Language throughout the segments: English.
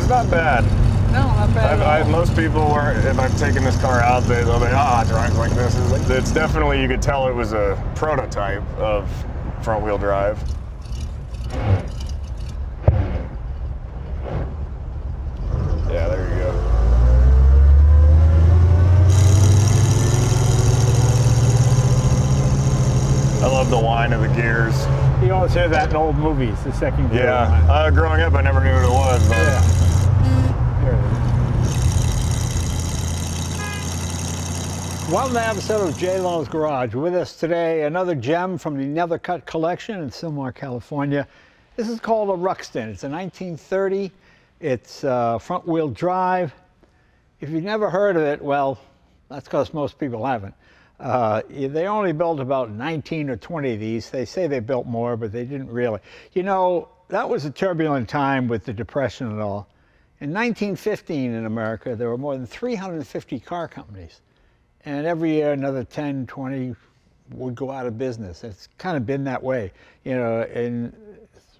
It's not bad. No, not bad. Most people, if I've taken this car out, they'll be, it drives like this. It's definitely, you could tell it was a prototype of front-wheel drive. Yeah, there you go. I love the whine of the gears. You always hear that in old movies, the second gear. Yeah, growing up I never knew what it was. But. Yeah. There it is. Welcome to an episode of J. Lo's Garage. With us today, another gem from the Nethercutt Collection in Sylmar, California. This is called a Ruxton. It's a 1930. It's front-wheel drive. If you've never heard of it, well, that's because most people haven't. They only built about 19 or 20 of these. They say they built more, but they didn't really. You know, that was a turbulent time with the Depression and all. In 1915 in America, there were more than 350 car companies. And every year, another 10, 20 would go out of business. It's kind of been that way. You know, and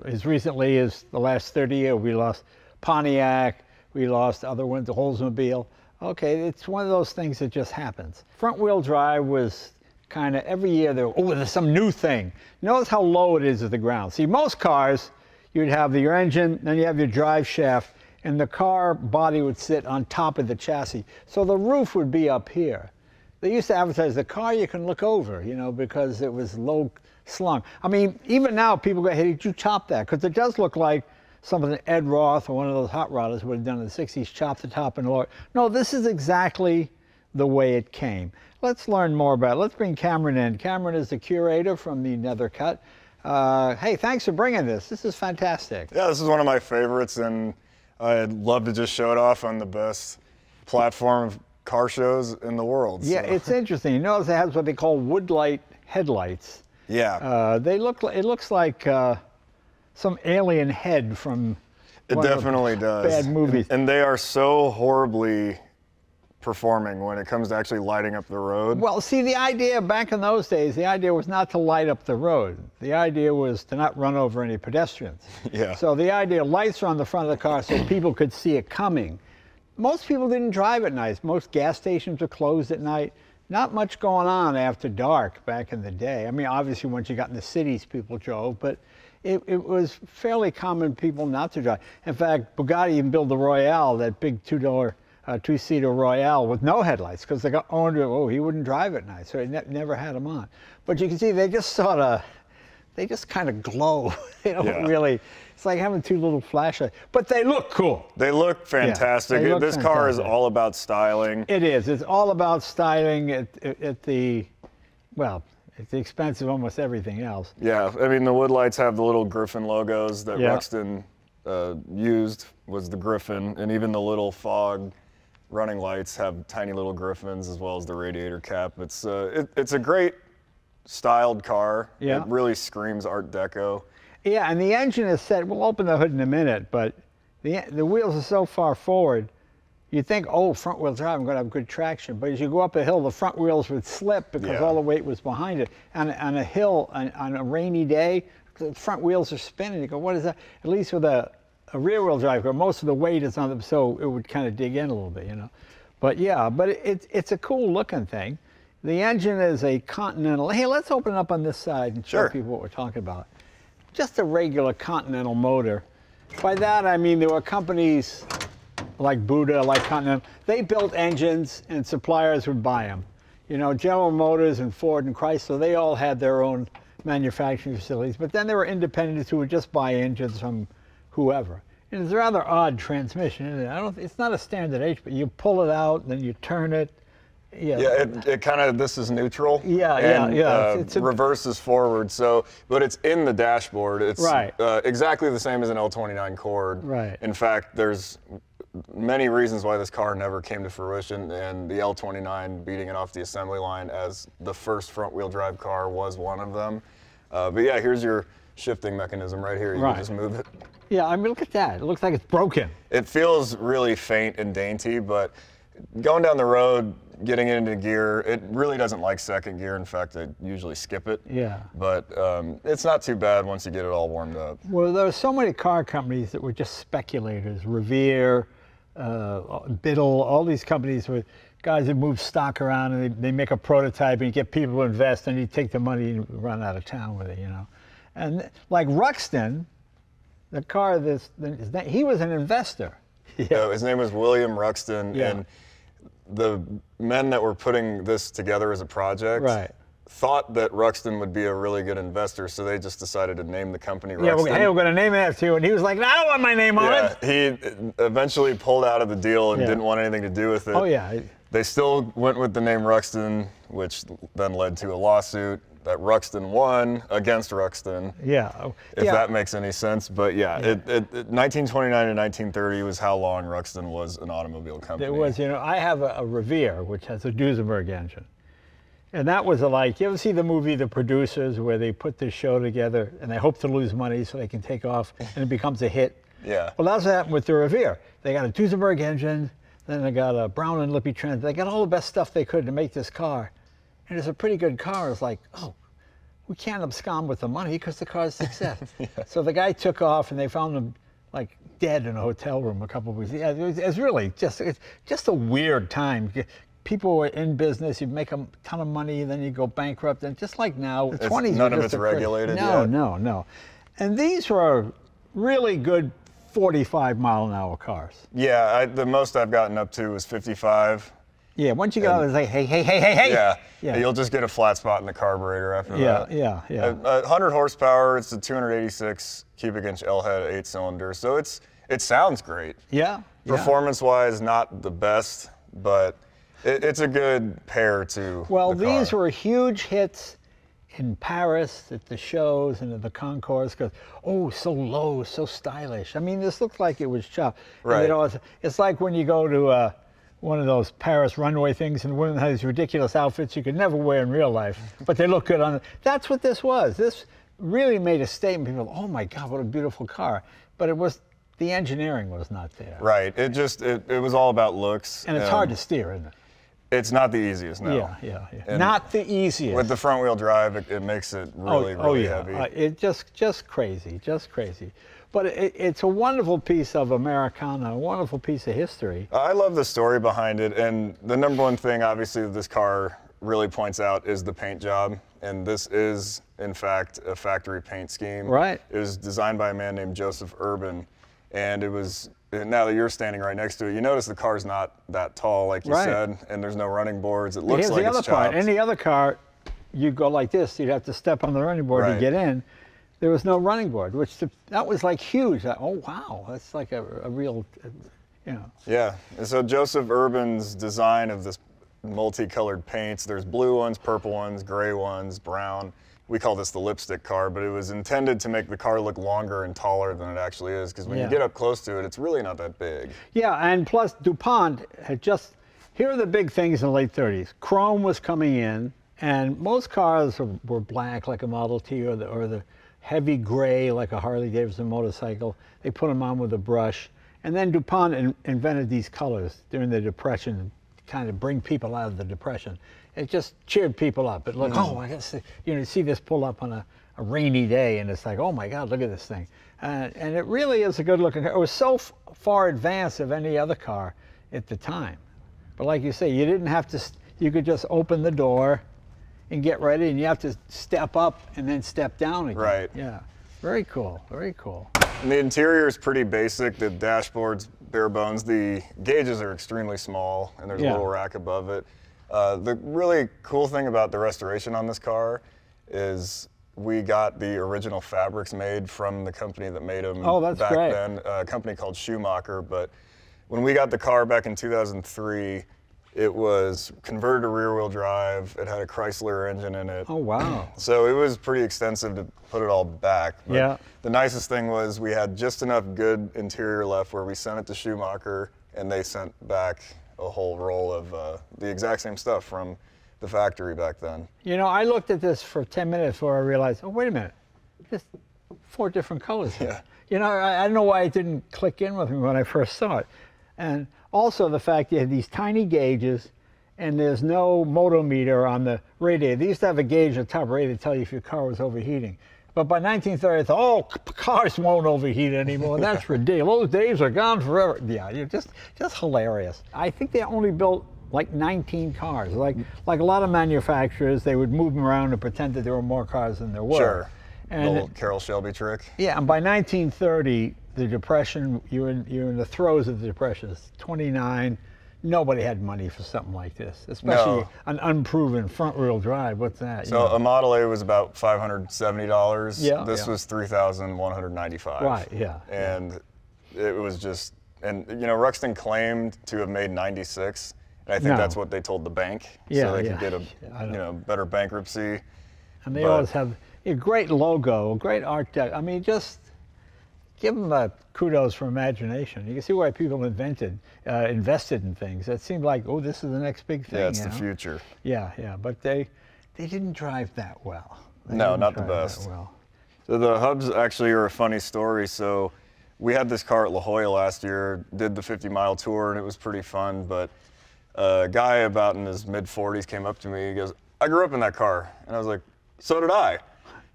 as recently as the last 30 years, we lost Pontiac, we lost other ones, the Oldsmobile. Okay, it's one of those things that just happens. Front-wheel drive was kind of every year there's some new thing. Notice how low it is to the ground. See, most cars, you'd have your engine, then you have your drive shaft, and the car body would sit on top of the chassis. So the roof would be up here. They used to advertise the car you can look over, you know, because it was low slung. I mean, even now people go, hey, did you chop that? Because it does look like something that Ed Roth or one of those hot rodders would have done in the 60s, chop the top and lower. No, this is exactly the way it came. Let's learn more about it. Let's bring Cameron in. Cameron is the curator from the Nethercutt. Hey, thanks for bringing this. This is fantastic. Yeah, this is one of my favorites, and I'd love to just show it off on the best platform of car shows in the world. Yeah, so. It's interesting. You notice it has what they call woodlight headlights. Yeah. It looks like some alien head from it definitely does. Bad movies. And they are so horribly performing when it comes to actually lighting up the road. Well, see, the idea back in those days, the idea was not to light up the road. The idea was to not run over any pedestrians. Yeah. So the idea, lights are on the front of the car so people could see it coming. Most people didn't drive at night. Most gas stations were closed at night. Not much going on after dark back in the day. I mean, obviously, once you got in the cities, people drove, but it was fairly common people not to drive. In fact, Bugatti even built the Royale, that big two-seater Royale with no headlights, because they got owned, he wouldn't drive at night, so they never had them on. But you can see they just kind of glow. They don't really, it's like having two little flashlights, but they look cool. They look fantastic. Yeah, this car is all about styling. It is. It's all about styling at the expense of almost everything else. Yeah, I mean, the woodlights have the little Griffin logos that Ruxton used, was the Griffin, and even the little fog running lights have tiny little Griffins, as well as the radiator cap. It's a great styled car. Yeah. It really screams Art Deco. Yeah, and the engine is set, we'll open the hood in a minute, but the wheels are so far forward, you think, oh, front-wheel drive, I'm going to have good traction. But as you go up a hill, the front wheels would slip because all the weight was behind it. And on a hill, on a rainy day, the front wheels are spinning. You go, what is that? At least with a rear-wheel drive car, most of the weight is on them, so it would kind of dig in a little bit, you know. But yeah, but it's a cool-looking thing. The engine is a Continental. Hey, let's open it up on this side and show people what we're talking about. Just a regular Continental motor. By that, I mean there were companies like Buddha, like Continental. They built engines and suppliers would buy them. You know, General Motors and Ford and Chrysler, they all had their own manufacturing facilities, but then there were independents who would just buy engines from whoever. And it's a rather odd transmission, isn't it? It's not a standard H, but you pull it out, then you turn it. Yeah, it kind of, this is neutral. Yeah, and reverse is forward. So, but it's in the dashboard. It's exactly the same as an L29 Cord. Right. In fact, there's many reasons why this car never came to fruition, and the L29 beating it off the assembly line as the first front-wheel drive car was one of them. But yeah, here's your shifting mechanism right here. You can just move it. Yeah, I mean, look at that. It looks like it's broken. It feels really faint and dainty, but going down the road, getting into gear. It really doesn't like second gear. In fact, I usually skip it. Yeah. But it's not too bad once you get it all warmed up. Well, there are so many car companies that were just speculators. Revere, Biddle, all these companies with guys that move stock around and they make a prototype and get people to invest and you take the money and run out of town with it, you know. And like Ruxton, the car, he was an investor. Yeah. His name was William Ruxton, Yeah. and the men that were putting this together as a project thought that Ruxton would be a really good investor, so they just decided to name the company Ruxton. Yeah, hey, we're going to name it after you. And he was like, I don't want my name on it. He eventually pulled out of the deal and didn't want anything to do with it. Oh, yeah. They still went with the name Ruxton, which then led to a lawsuit that Ruxton won against Ruxton. Yeah. If that makes any sense. But yeah, 1929 to 1930 was how long Ruxton was an automobile company. It was, you know, I have a Revere, which has a Duesenberg engine. And that was like, you ever see the movie The Producers, where they put this show together and they hope to lose money so they can take off and it becomes a hit? Yeah. Well, that's what happened with the Revere. They got a Duesenberg engine, then they got a Brown and Lippy trans. They got all the best stuff they could to make this car. And it's a pretty good car. It's like, oh, we can't abscond with the money because the car's a success. So the guy took off and they found him like dead in a hotel room a couple of weeks. Yeah, it was really just a weird time. People were in business, you'd make a ton of money, then you go bankrupt. And just like now, the 20s none of it's regulated. No. And these were really good 45-mile-an-hour cars. Yeah, the most I've gotten up to was 55. Yeah, once you go, it's like, hey. Yeah, you'll just get a flat spot in the carburetor after that. Yeah. 100 horsepower, it's a 286 cubic inch L-head 8-cylinder, so it sounds great. Yeah. Performance-wise, not the best, but it's a good pair to Well, the car. these were huge hits in Paris at the shows and at the concourse because, oh, so low, so stylish. I mean, this looked like it was chopped. Right. And, you know, it's like when you go to one of those Paris runway things and women have these ridiculous outfits you could never wear in real life, but they look good on it. That's what this was. This really made a statement. People, oh my God, what a beautiful car. But it was, the engineering was not there. Right, it was all about looks. And it's hard to steer, isn't it? It's not the easiest, no. Yeah. And not the easiest. with the front wheel drive, it makes it really heavy. It just crazy. But it's a wonderful piece of Americana, a wonderful piece of history. I love the story behind it, and the number one thing, obviously, that this car really points out is the paint job. And this is, in fact, a factory paint scheme. Right. It was designed by a man named Joseph Urban, and it was. Now that you're standing right next to it, you notice the car's not that tall, like you said, and there's no running boards. It looks like it's chopped. Here's the other part. Any other car, you go like this. You'd have to step on the running board to get in. There was no running board, that was like huge. Oh, wow, that's like a real, you know. Yeah, and so Joseph Urban's design of this multicolored paints, there's blue ones, purple ones, gray ones, brown. We call this the lipstick car, but it was intended to make the car look longer and taller than it actually is, because when you get up close to it, it's really not that big. Yeah, and plus DuPont had here are the big things in the late 30s. Chrome was coming in, and most cars were black, like a Model T, or the heavy gray, like a Harley-Davidson motorcycle. They put them on with a brush. And then DuPont invented these colors during the Depression to kind of bring people out of the Depression. It just cheered people up. It looked, oh, I guess, you see this pull up on a rainy day, and it's like, oh my God, look at this thing. And it really is a good looking car. It was so far advanced of any other car at the time. But like you say, you didn't have to, you could just open the door and get ready, and you have to step up and then step down again. Right. Yeah. Very cool. And the interior is pretty basic. The dashboard's bare bones. The gauges are extremely small, and there's a little rack above it. The really cool thing about the restoration on this car is we got the original fabrics made from the company that made them back then, a company called Schumacher. But when we got the car back in 2003, it was converted to rear-wheel drive. It had a Chrysler engine in it. Oh, wow. So it was pretty extensive to put it all back. But the nicest thing was we had just enough good interior left where we sent it to Schumacher, and they sent back a whole roll of the exact same stuff from the factory back then. You know, I looked at this for 10 minutes before I realized, oh, wait a minute, there's 4 different colors here. Yeah. You know, I don't know why it didn't click in with me when I first saw it. And also the fact you had these tiny gauges, and there's no motometer on the radiator. They used to have a gauge at the top radiator to tell you if your car was overheating. But by 1930, I thought, oh, cars won't overheat anymore. That's ridiculous. Those days are gone forever. Yeah, you're just hilarious. I think they only built like 19 cars. Like a lot of manufacturers, they would move them around and pretend that there were more cars than there were. Sure. And the little Carroll Shelby trick. Yeah, and by 1930, the Depression, you're in the throes of the Depression. It's 29. Nobody had money for something like this, especially an unproven front-wheel drive. What's that? So a Model A was about $570. Yeah. This was $3,195. Right. Yeah. And it was just, and you know, Ruxton claimed to have made 96, and I think that's what they told the bank, so they could get a better bankruptcy. And they always have a great logo, great Art Deco. I mean, just give them kudos for imagination. You can see why people invested in things. It seemed like, oh, this is the next big thing. Yeah, it's the future. Yeah, yeah, but they didn't drive that well. No, not the best. So the hubs actually are a funny story. So we had this car at La Jolla last year, did the 50-mile tour, and it was pretty fun. But a guy about in his mid-40s came up to me. He goes, I grew up in that car. And I was like, so did I.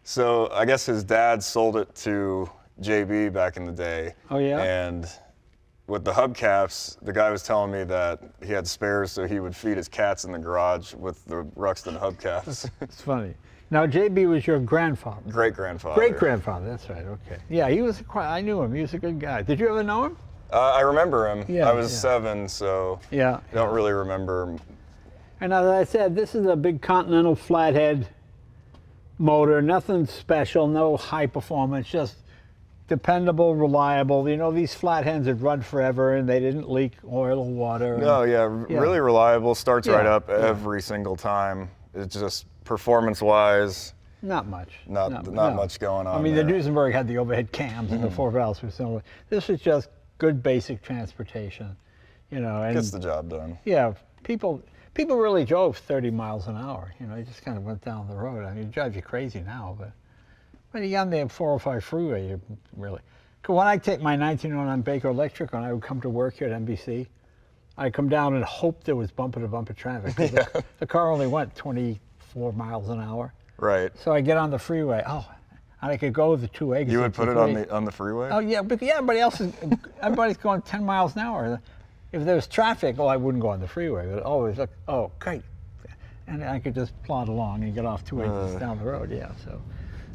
So I guess his dad sold it to JB back in the day. Oh, yeah? And with the hubcaps, the guy was telling me that he had spares so he would feed his cats in the garage with the Ruxton hubcaps. It's funny. Now, JB was your grandfather. Great-grandfather. Great-grandfather, that's right, okay. Yeah, he was, I knew him, he was a good guy. Did you ever know him? I remember him. Yeah, I was 7, so I don't really remember him. And as I said, this is a big Continental flathead motor, nothing special, no high performance, just dependable, reliable. You know, these flatheads had run forever and they didn't leak oil or water. No, really reliable, starts right up every single time. It's just performance-wise, not much. Not much going on. I mean, there. the Duesenberg had the overhead cams and the 4 valves were similar. This was just good basic transportation, you know. And gets the job done. Yeah, people really drove 30 miles an hour. You know, they just kind of went down the road. I mean, it drives you crazy now, but when you're on the 405 freeway, you really. Cause when I take my 1909 Baker Electric, when I would come to work here at NBC, I'd come down and hope there was bumper-to-bumper traffic. The car only went 24 miles an hour. Right. So I get on the freeway. Oh, and I could go the 2 exits. You would put it on the freeway? Oh yeah, but everybody's going 10 miles an hour. If there was traffic, I wouldn't go on the freeway. But always like, oh, great, and I could just plod along and get off 2 exits down the road. Yeah, so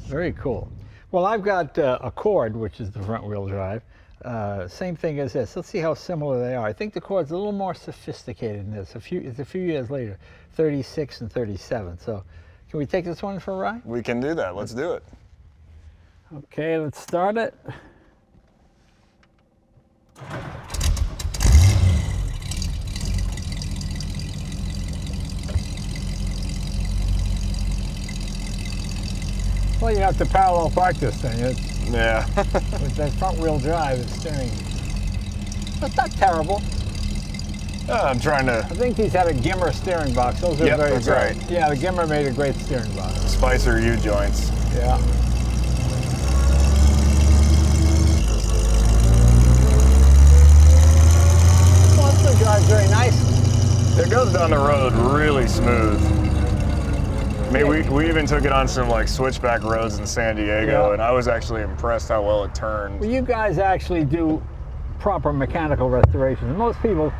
very cool. Well, I've got a Accord, which is the front-wheel drive. Same thing as this. Let's see how similar they are. I think the Accord's a little more sophisticated than this. It's a few years later, 36 and 37. So can we take this one for a ride? We can do that. Let's do it. Okay, let's start it. Well, you have to parallel park this thing. Yeah. With that front-wheel drive and steering. That's not terrible. I'm trying to. I think these had a Gimmer steering box. Those are very that's good. Right. Yeah, the Gimmer made a great steering box. Spicer U-joints. Yeah. Well, this one drives very nicely. It goes down the road really smooth. I mean, we even took it on some like switchback roads in San Diego, and I was actually impressed how well it turned. Well, you guys actually do proper mechanical restorations. Most people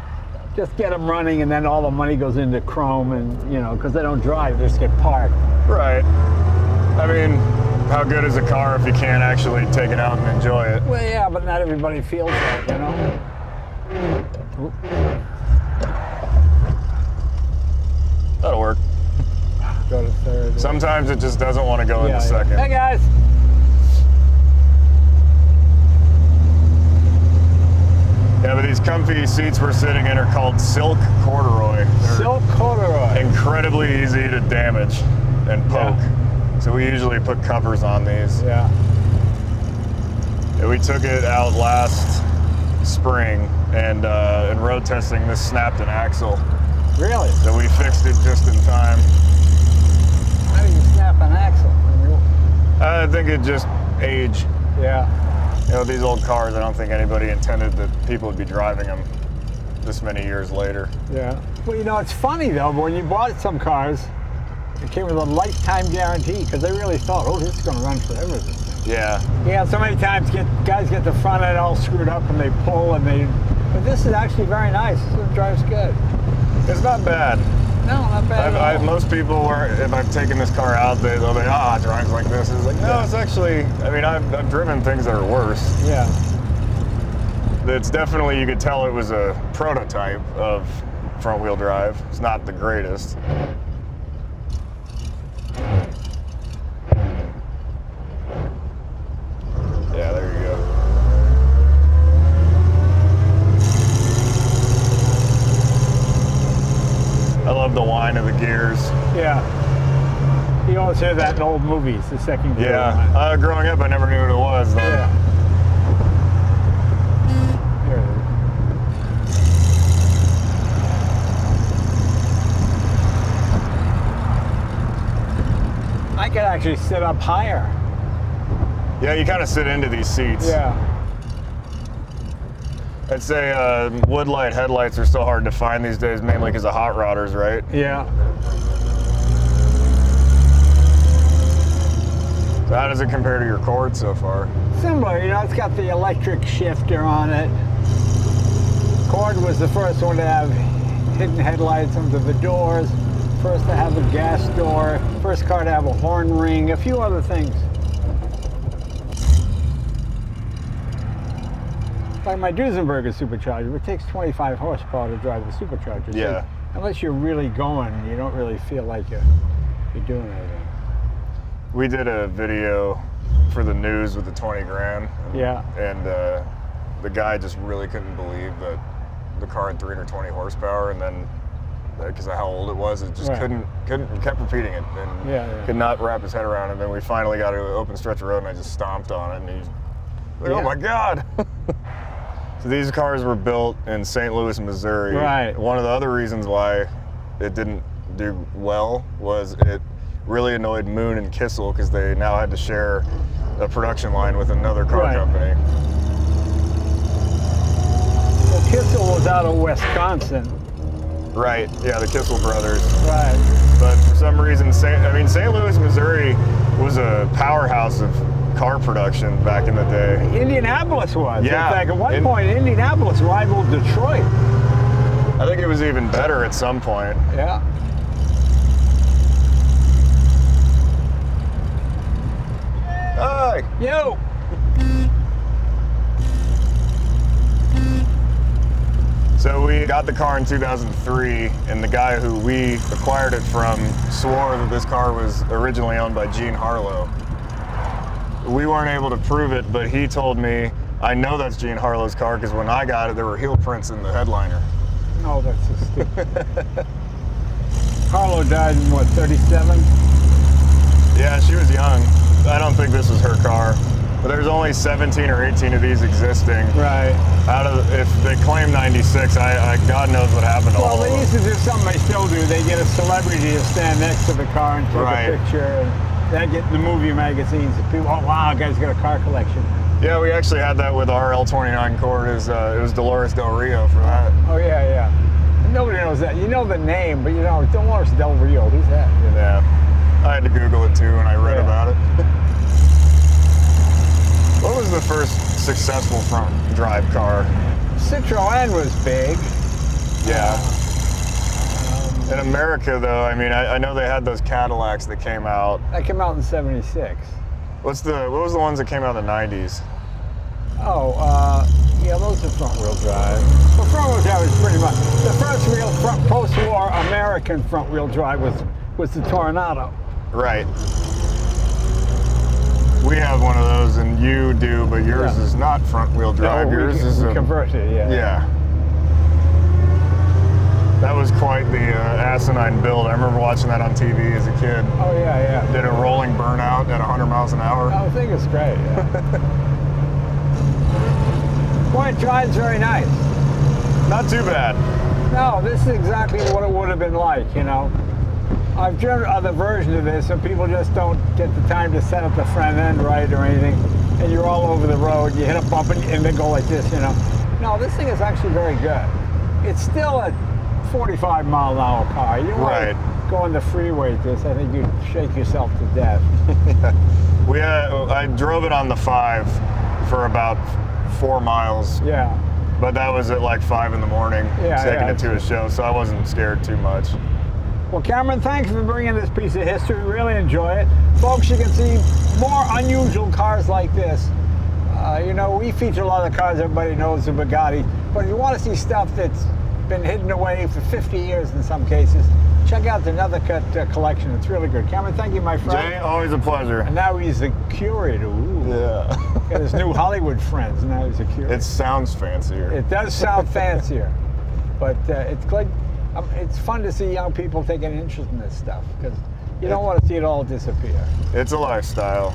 just get them running and then all the money goes into chrome and, you know, because they don't drive, they just get parked. Right. I mean, how good is a car if you can't actually take it out and enjoy it? Well, yeah, but not everybody feels that, you know? That'll work. Go to third. Sometimes it just doesn't want to go into second. Hey, guys. Yeah, but these comfy seats we're sitting in are called silk corduroy. They're silk corduroy. Incredibly easy to damage and poke. Yeah. So we usually put covers on these. Yeah. And we took it out last spring and in road testing, this snapped an axle. Really? So we fixed it just in time. How do you snap an axle? I think it just age. Yeah. You know, these old cars, I don't think anybody intended that people would be driving them this many years later. Yeah. Well, you know, it's funny though, but when you bought some cars, it came with a lifetime guarantee because they really thought, oh, this is going to run forever. This thing. Yeah. Yeah, so many times guys get the front end all screwed up and they pull but this is actually very nice. This drives good. It's not bad. No, not bad. Most people, if I've taken this car out, they'll be, it drives like this. It's like, no, it's actually, I mean, I've driven things that are worse. Yeah. It's definitely, you could tell it was a prototype of front wheel drive. It's not the greatest. Yeah, there you go. I love the whine of the gears. Yeah. You always hear that in old movies, the second gear. Yeah. Growing up, I never knew what it was, though. Yeah. Here it is. I could actually sit up higher. Yeah, you kind of sit into these seats. Yeah. I'd say woodlight headlights are so hard to find these days, mainly because of hot rodders, right? Yeah. So how does it compare to your Accord so far? Similar, you know, it's got the electric shifter on it. Accord was the first one to have hidden headlights under the doors, first to have a gas door, first car to have a horn ring, a few other things. Like my Duesenberger supercharger, it takes 25 horsepower to drive the supercharger. Yeah. So unless you're really going, you don't really feel like you're doing anything. We did a video for the news with the 20 grand. Yeah. And the guy just really couldn't believe that the car had 320 horsepower, and then because of how old it was, it just couldn't kept repeating it, and could not wrap his head around it. And then we finally got to an open stretch of road, and I just stomped on it, and he's like, oh my God. So these cars were built in St. Louis, Missouri. Right. One of the other reasons why it didn't do well was it really annoyed Moon and Kissel because they now had to share a production line with another car company. Well, Kissel was out of Wisconsin. Right, yeah, the Kissel brothers. Right. But for some reason, St. Louis, Missouri was a powerhouse of car production back in the day. Indianapolis was. Yeah. In fact, at one point, Indianapolis rivaled Detroit. I think it was even better at some point. Yeah. Hi. Yo. So we got the car in 2003, and the guy who we acquired it from swore that this car was originally owned by Gene Harlow. We weren't able to prove it, but he told me, I know that's Gene Harlow's car because when I got it, there were heel prints in the headliner. Oh, that's so stupid. Harlow died in, what, 37? Yeah, she was young. I don't think this was her car. But there's only 17 or 18 of these existing. Right. If they claim 96, God knows what happened to all of them. Well, they used to do something they still do. They get a celebrity to stand next to the car and take a picture. And they get the movie magazines. People, oh wow, guy's got a car collection. Yeah, we actually had that with our L29 Accord. It was Dolores Del Rio for that. Oh yeah, yeah. Nobody knows that. You know the name, but you know Dolores Del Rio. Who's that? Yeah. I had to Google it too, and I read about it. What was the first successful front drive car? Citroën was big. Yeah. In America, though, I mean, I know they had those Cadillacs that came out. That came out in '76. What was the ones that came out in the '90s? Oh, yeah, those are front-wheel drive. Well, front-wheel drive was pretty much the first post-war American front-wheel drive was the Tornado. Right. We have one of those, and you do, but yours is not front-wheel drive. No, yours is converted, yeah. Yeah. That was quite the asinine build. I remember watching that on TV as a kid. Oh yeah, yeah. Did a rolling burnout at 100 miles an hour. I think it's great. Yeah. Boy, it drives very nice. Not too bad. No, this is exactly what it would have been like, you know. I've driven other versions of this, so people just don't get the time to set up the front end right or anything, and you're all over the road, you hit a bump and they go like this, you know. No, this thing is actually very good. It's still a 45-mile-an-hour car. You Right. go on the freeway with this, I think you'd shake yourself to death. I drove it on the 5 for about 4 miles. Yeah. But that was at like 5 in the morning, taking it to a show, so I wasn't scared too much. Well, Cameron, thanks for bringing this piece of history. Really enjoy it. Folks, you can see more unusual cars like this. You know, we feature a lot of cars everybody knows, the Bugatti, but if you want to see stuff that's been hidden away for 50 years in some cases, check out the Nethercutt Collection. It's really good. Cameron, thank you, my friend. Jay, always a pleasure. And now he's the curator. Ooh. Yeah. Got his new Hollywood friends, and now he's a curator. It sounds fancier. It does sound fancier, but it's good. It's fun to see young people taking an interest in this stuff, because you don't want to see it all disappear. It's a lifestyle.